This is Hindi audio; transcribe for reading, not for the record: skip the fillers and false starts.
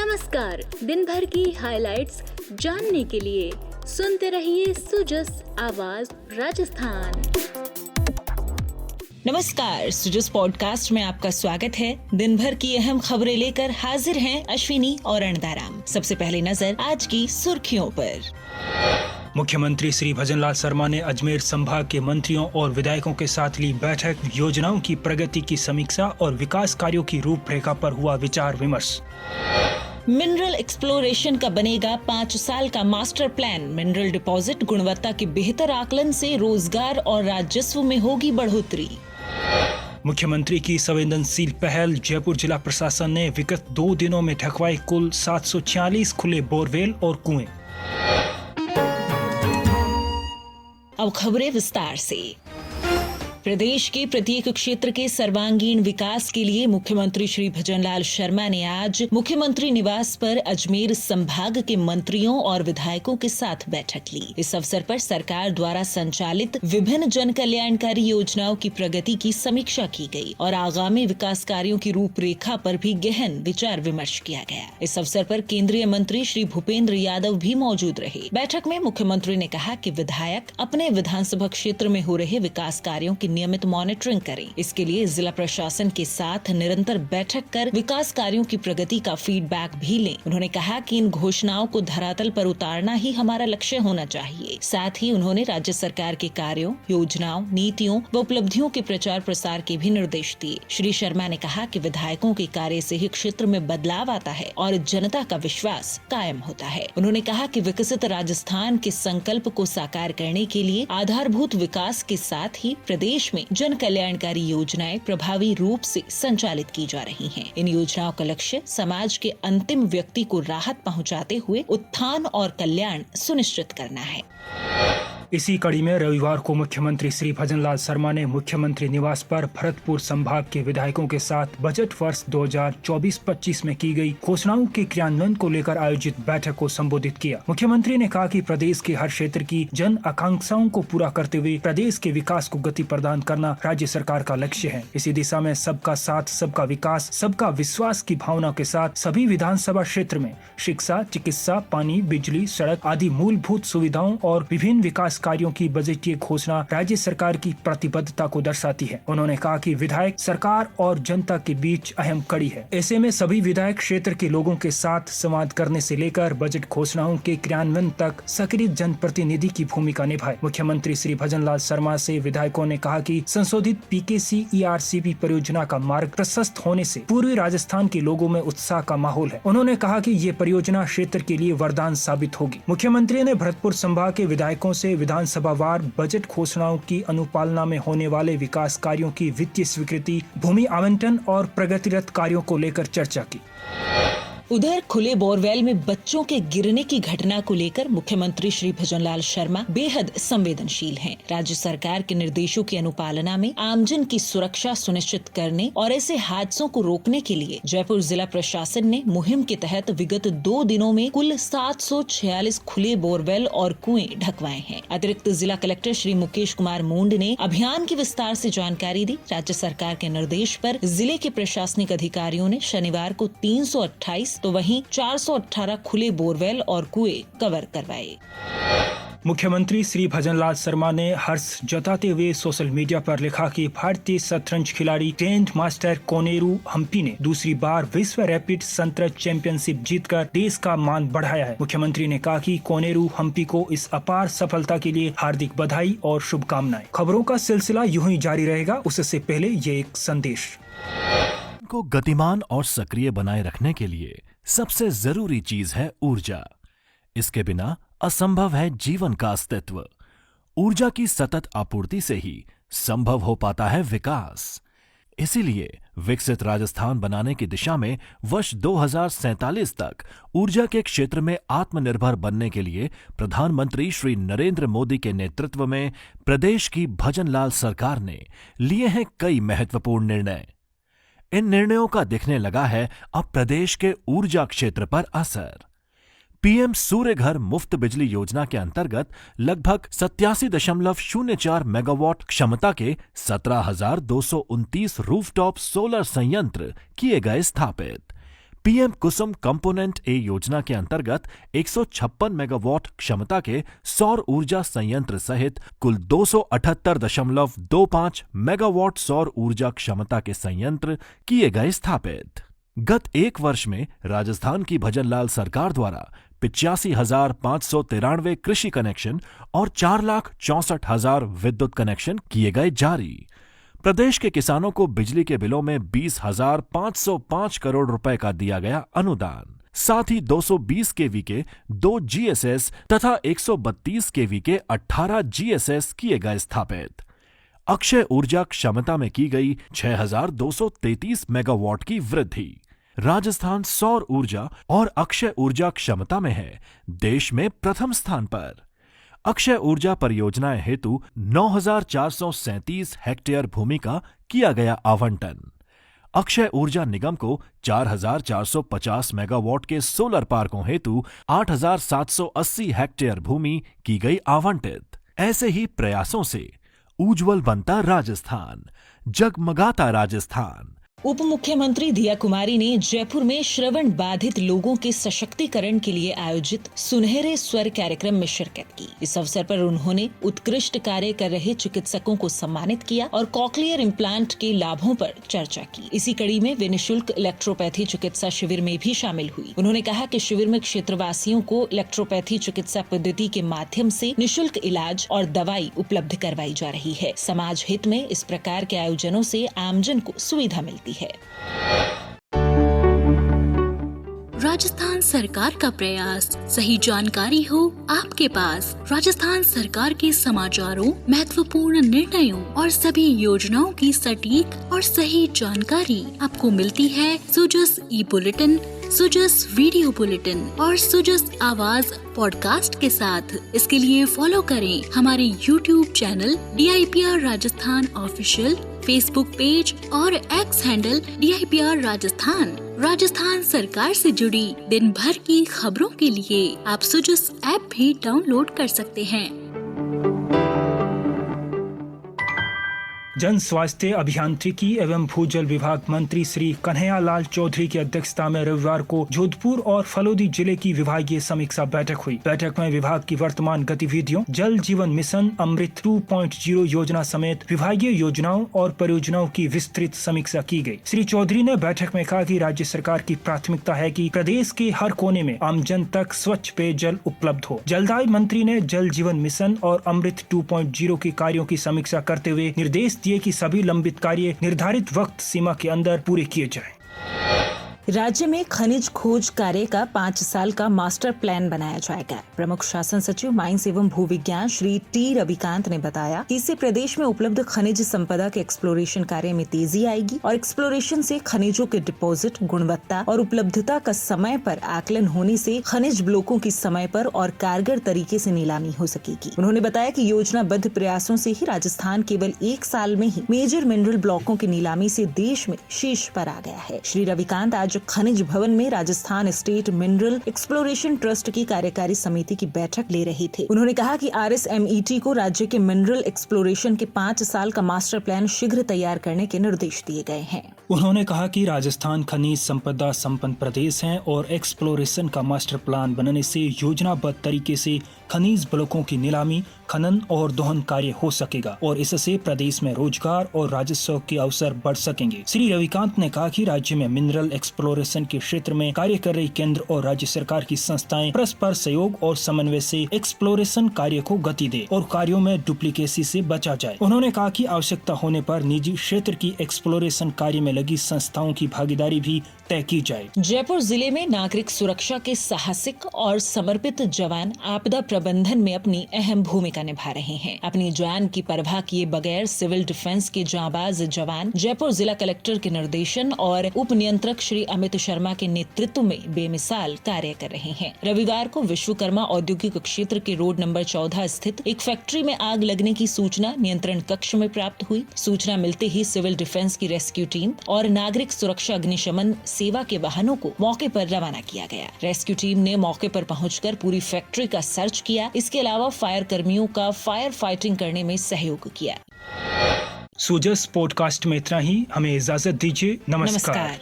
नमस्कार। दिन भर की हाइलाइट्स जानने के लिए सुनते रहिए सुजस आवाज राजस्थान। नमस्कार, सुजस पॉडकास्ट में आपका स्वागत है। दिन भर की अहम खबरें लेकर हाजिर हैं अश्विनी और अणदाराम। सबसे पहले नजर आज की सुर्खियों पर। मुख्यमंत्री श्री भजनलाल शर्मा ने अजमेर संभाग के मंत्रियों और विधायकों के साथ ली बैठक। योजनाओं की प्रगति की समीक्षा और विकास कार्यों की रूपरेखा पर हुआ विचार विमर्श। मिनरल एक्सप्लोरेशन का बनेगा 5 साल का मास्टर प्लान। मिनरल डिपॉजिट गुणवत्ता के बेहतर आकलन से रोजगार और राजस्व में होगी बढ़ोतरी। मुख्यमंत्री की संवेदनशील पहल। जयपुर जिला प्रशासन ने विगत 2 दिनों में ढकवाए कुल 746 खुले बोरवेल और कुएं। अब खबरें विस्तार से। प्रदेश के प्रत्येक क्षेत्र के सर्वांगीण विकास के लिए मुख्यमंत्री श्री भजनलाल शर्मा ने आज मुख्यमंत्री निवास पर अजमेर संभाग के मंत्रियों और विधायकों के साथ बैठक ली। इस अवसर पर सरकार द्वारा संचालित विभिन्न जन कल्याणकारी योजनाओं की प्रगति की समीक्षा की गई और आगामी विकास कार्यों की रूपरेखा पर भी गहन विचार विमर्श किया गया। इस अवसर पर केंद्रीय मंत्री श्री भूपेंद्र यादव भी मौजूद रहे। बैठक में मुख्यमंत्री ने कहा कि विधायक अपने विधानसभा क्षेत्र में हो रहे विकास कार्यों की नियमित मॉनिटरिंग करें। इसके लिए जिला प्रशासन के साथ निरंतर बैठक कर विकास कार्यों की प्रगति का फीडबैक भी लें। उन्होंने कहा कि इन घोषणाओं को धरातल पर उतारना ही हमारा लक्ष्य होना चाहिए। साथ ही उन्होंने राज्य सरकार के कार्यों, योजनाओं, नीतियों व उपलब्धियों के प्रचार प्रसार के भी निर्देश दिए। श्री शर्मा ने कहा कि विधायकों के कार्य से ही क्षेत्र में बदलाव आता है और जनता का विश्वास कायम होता है। उन्होंने कहा कि विकसित राजस्थान के संकल्प को साकार करने के लिए आधारभूत विकास के साथ ही प्रदेश में जन कल्याणकारी योजनाएं प्रभावी रूप से संचालित की जा रही हैं। इन योजनाओं का लक्ष्य समाज के अंतिम व्यक्ति को राहत पहुंचाते हुए उत्थान और कल्याण सुनिश्चित करना है। इसी कड़ी में रविवार को मुख्यमंत्री श्री भजनलाल शर्मा ने मुख्यमंत्री निवास पर भरतपुर संभाग के विधायकों के साथ बजट वर्ष 2024-25 में की गई घोषणाओं के क्रियान्वयन को लेकर आयोजित बैठक को संबोधित किया। मुख्यमंत्री ने कहा कि प्रदेश के हर क्षेत्र की जन आकांक्षाओं को पूरा करते हुए प्रदेश के विकास को गति प्रदान करना राज्य सरकार का लक्ष्य है। इसी दिशा में सबका साथ, सबका विकास, सबका विश्वास की भावना के साथ सभी विधानसभा क्षेत्र में शिक्षा, चिकित्सा, पानी, बिजली, सड़क आदि मूलभूत सुविधाओं और विभिन्न विकास कार्यों की बजटीय घोषणा राज्य सरकार की प्रतिबद्धता को दर्शाती है। उन्होंने कहा कि विधायक सरकार और जनता के बीच अहम कड़ी है। ऐसे में सभी विधायक क्षेत्र के लोगों के साथ संवाद करने से लेकर बजट घोषणाओं के क्रियान्वयन तक सक्रिय जनप्रतिनिधि की भूमिका निभाए। मुख्यमंत्री श्री भजनलाल शर्मा से विधायकों ने कहा कि संशोधित पीकेसी ईआरसीपी परियोजना का मार्ग प्रशस्त होने से पूर्वी राजस्थान के लोगों में उत्साह का माहौल है। उन्होंने कहा कि ये परियोजना क्षेत्र के लिए वरदान साबित होगी। मुख्यमंत्री ने भरतपुर संभाग के विधायकों से विधानसभावार बजट घोषणाओं की अनुपालना में होने वाले विकास कार्यों की वित्तीय स्वीकृति, भूमि आवंटन और प्रगतिरत कार्यों को लेकर चर्चा की। उधर खुले बोरवेल में बच्चों के गिरने की घटना को लेकर मुख्यमंत्री श्री भजनलाल शर्मा बेहद संवेदनशील हैं। राज्य सरकार के निर्देशों की अनुपालना में आमजन की सुरक्षा सुनिश्चित करने और ऐसे हादसों को रोकने के लिए जयपुर जिला प्रशासन ने मुहिम के तहत विगत 2 दिनों में कुल 746 खुले बोरवेल और कुएं ढकवाए हैं। अतिरिक्त जिला कलेक्टर श्री मुकेश कुमार मूंड ने अभियान की विस्तार से जानकारी दी। राज्य सरकार के निर्देश पर जिले के प्रशासनिक अधिकारियों ने शनिवार को 328 तो वहीं 418 खुले बोरवेल और कुएं कवर करवाए। मुख्यमंत्री श्री भजनलाल शर्मा ने हर्ष जताते हुए सोशल मीडिया पर लिखा कि भारतीय शतरंज खिलाड़ी ग्रैंड मास्टर कोनेरू हम्पी ने दूसरी बार विश्व रैपिड शतरंज चैंपियनशिप जीतकर देश का मान बढ़ाया है। मुख्यमंत्री ने कहा कि कोनेरू हम्पी को इस अपार सफलता के लिए हार्दिक बधाई और शुभकामनाएं। खबरों का सिलसिला यूं ही जारी रहेगा, उससे पहले ये एक संदेश। को गतिमान और सक्रिय बनाए रखने के लिए सबसे जरूरी चीज है ऊर्जा। इसके बिना असंभव है जीवन का अस्तित्व। ऊर्जा की सतत आपूर्ति से ही संभव हो पाता है विकास। इसीलिए विकसित राजस्थान बनाने की दिशा में वर्ष 2047 तक ऊर्जा के क्षेत्र में आत्मनिर्भर बनने के लिए प्रधानमंत्री श्री नरेंद्र मोदी के नेतृत्व में प्रदेश की भजनलाल सरकार ने लिए हैं कई महत्वपूर्ण निर्णय। इन निर्णयों का दिखने लगा है अब प्रदेश के ऊर्जा क्षेत्र पर असर। पीएम सूर्य घर मुफ्त बिजली योजना के अंतर्गत लगभग 87.04 मेगावाट क्षमता के 17,229 रूफटॉप सोलर संयंत्र किए गए स्थापित। पीएम कुसुम कंपोनेंट ए योजना के अंतर्गत 156 मेगावाट क्षमता के सौर ऊर्जा संयंत्र सहित कुल 278.25 मेगावाट सौर ऊर्जा क्षमता के संयंत्र किए गए स्थापित। गत एक वर्ष में राजस्थान की भजनलाल सरकार द्वारा 85,593 कृषि कनेक्शन और 4,64,000 विद्युत कनेक्शन किए गए जारी। प्रदेश के किसानों को बिजली के बिलों में 20,505 करोड़ रुपए का दिया गया अनुदान। साथ ही 220 केवी के 2 GSS तथा 132 केवी के 18 GSS किए गए स्थापित। अक्षय ऊर्जा क्षमता में की गई 6,233 मेगावाट की वृद्धि। राजस्थान सौर ऊर्जा और अक्षय ऊर्जा क्षमता में है देश में प्रथम स्थान पर। अक्षय ऊर्जा परियोजनाएं हेतु 9,437 हेक्टेयर भूमि का किया गया आवंटन। अक्षय ऊर्जा निगम को 4,450 मेगावाट के सोलर पार्कों हेतु 8,780 हेक्टेयर भूमि की गई आवंटित। ऐसे ही प्रयासों से उज्जवल बनता राजस्थान, जगमगाता राजस्थान। उप मुख्यमंत्री दिया कुमारी ने जयपुर में श्रवण बाधित लोगों के सशक्तिकरण के लिए आयोजित सुनहरे स्वर कार्यक्रम में शिरकत की। इस अवसर पर उन्होंने उत्कृष्ट कार्य कर रहे चिकित्सकों को सम्मानित किया और कॉक्लियर इम्प्लांट के लाभों पर चर्चा की। इसी कड़ी में वे निःशुल्क इलेक्ट्रोपैथी चिकित्सा शिविर में भी शामिल हुई। उन्होंने कहा कि शिविर में क्षेत्रवासियों को इलेक्ट्रोपैथी चिकित्सा पद्धति के माध्यम से निःशुल्क इलाज और दवाई उपलब्ध करवाई जा रही है। समाज हित में इस प्रकार के आयोजनों से आमजन को सुविधा मिलती है। राजस्थान सरकार का प्रयास, सही जानकारी हो आपके पास। राजस्थान सरकार के समाचारों, महत्वपूर्ण निर्णयों और सभी योजनाओं की सटीक और सही जानकारी आपको मिलती है सुजस ई बुलेटिन, सुजस वीडियो बुलेटिन और सुजस आवाज पॉडकास्ट के साथ। इसके लिए फॉलो करें हमारे YouTube channel DIPR Rajasthan official, Facebook page और X handle DIPR Rajasthan. Rajasthan सरकार से जुड़ी दिन भर की खबरों के लिए आप सुजस ऐप भी डाउनलोड कर सकते हैं। जन स्वास्थ्य अभियांत्रिकी एवं भूजल विभाग मंत्री श्री कन्हैयालाल चौधरी की अध्यक्षता में रविवार को जोधपुर और फलोदी जिले की विभागीय समीक्षा बैठक हुई। बैठक में विभाग की वर्तमान गतिविधियों, जल जीवन मिशन, अमृत 2.0 योजना समेत विभागीय योजनाओं और परियोजनाओं की विस्तृत समीक्षा की गई। श्री चौधरी ने बैठक में कहा कि राज्य सरकार की प्राथमिकता है कि प्रदेश के हर कोने में आमजन तक स्वच्छ पेयजल उपलब्ध हो। जलदाय मंत्री ने जल जीवन मिशन और अमृत 2.0 के कार्यों की समीक्षा करते हुए निर्देश कि सभी लंबित कार्य निर्धारित वक्त सीमा के अंदर पूरे किए जाएं। राज्य में खनिज खोज कार्य का 5 साल का मास्टर प्लान बनाया जाएगा। प्रमुख शासन सचिव माइंस एवं भूविज्ञान श्री टी रविकांत ने बताया कि इससे प्रदेश में उपलब्ध खनिज संपदा के एक्सप्लोरेशन कार्य में तेजी आएगी और एक्सप्लोरेशन से खनिजों के डिपॉजिट, गुणवत्ता और उपलब्धता का समय पर आकलन होने से खनिज ब्लॉकों की समय पर और कारगर तरीके से नीलामी हो सकेगी। उन्होंने बताया कि योजनाबद्ध प्रयासों से ही राजस्थान केवल 1 साल में ही मेजर मिनरल ब्लॉकों की नीलामी से देश में शीर्ष पर आ गया है। श्री रविकांत आज खनिज भवन में Rajasthan state mineral exploration trust की कार्यकारी समिति की बैठक ले रहे थे। उन्होंने कहा कि RSMET को राज्य के मिनरल एक्सप्लोरेशन के 5 साल का मास्टर प्लान शीघ्र तैयार करने के निर्देश दिए गए हैं। उन्होंने कहा कि राजस्थान खनिज संपदा संपन्न प्रदेश है और एक्सप्लोरेशन का मास्टर प्लान बनने से योजनाबद्ध तरीके से खनिज ब्लॉकों की नीलामी, खनन और दोहन कार्य हो सकेगा और इससे प्रदेश में रोजगार और राजस्व के अवसर बढ़ सकेंगे। श्री रविकांत ने कहा कि राज्य में मिनरल एक्सप्लोरेशन के क्षेत्र में कार्य कर रही केंद्र और राज्य सरकार की संस्थाएं परस्पर सहयोग और समन्वय से एक्सप्लोरेशन कार्य को गति दे और कार्यों में डुप्लीकेसी से बचा जाए। उन्होंने कहा कि आवश्यकता होने पर निजी क्षेत्र की एक्सप्लोरेशन कार्य में लगी संस्थाओं की भागीदारी भी तय की जाए। जयपुर जिले में नागरिक सुरक्षा के साहसिक और समर्पित जवान आपदा प्रबंधन में अपनी अहम भूमिका निभा रहे हैं। अपनी जान की परवाह किए बगैर सिविल डिफेंस के जांबाज जवान जयपुर जिला कलेक्टर के निर्देशन और उप नियंत्रक श्री अमित शर्मा के नेतृत्व में बेमिसाल कार्य कर रहे हैं। रविवार को विश्वकर्मा औद्योगिक क्षेत्र के रोड नंबर 14 स्थित एक फैक्ट्री में आग लगने की सूचना नियंत्रण कक्ष में प्राप्त हुई। सूचना मिलते ही सिविल डिफेंस की रेस्क्यू टीम और नागरिक सुरक्षा अग्निशमन सेवा के वाहनों को मौके पर रवाना किया गया। रेस्क्यू टीम ने मौके पर पहुंचकर पूरी फैक्ट्री का सर्च किया। इसके अलावा फायर कर्मियों का फायर फाइटिंग करने में सहयोग किया। सुजस पॉडकास्ट में इतना ही। हमें इजाजत दीजिए। नमस्कार।